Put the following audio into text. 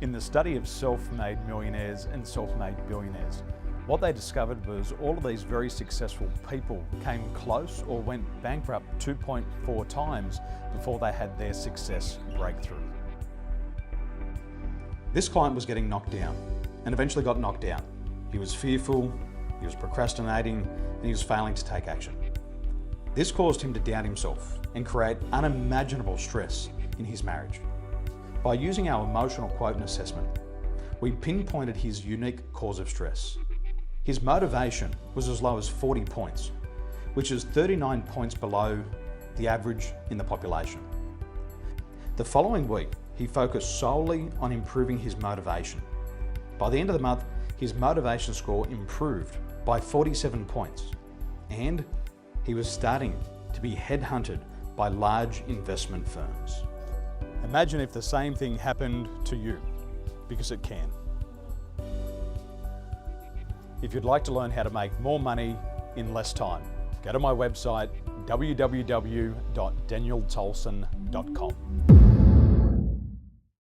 In the study of self-made millionaires and self-made billionaires, what they discovered was all of these very successful people came close or went bankrupt 2.4 times before they had their success breakthrough. This client was getting knocked down and eventually got knocked down. He was fearful, he was procrastinating, and he was failing to take action. This caused him to doubt himself and create unimaginable stress in his marriage. By using our emotional quotient assessment, we pinpointed his unique cause of stress. His motivation was as low as 40 points, which is 39 points below the average in the population. The following week, he focused solely on improving his motivation. By the end of the month, his motivation score improved by 47 points, and he was starting to be headhunted by large investment firms. Imagine if the same thing happened to you, because it can. If you'd like to learn how to make more money in less time, go to my website www.danieltolson.com.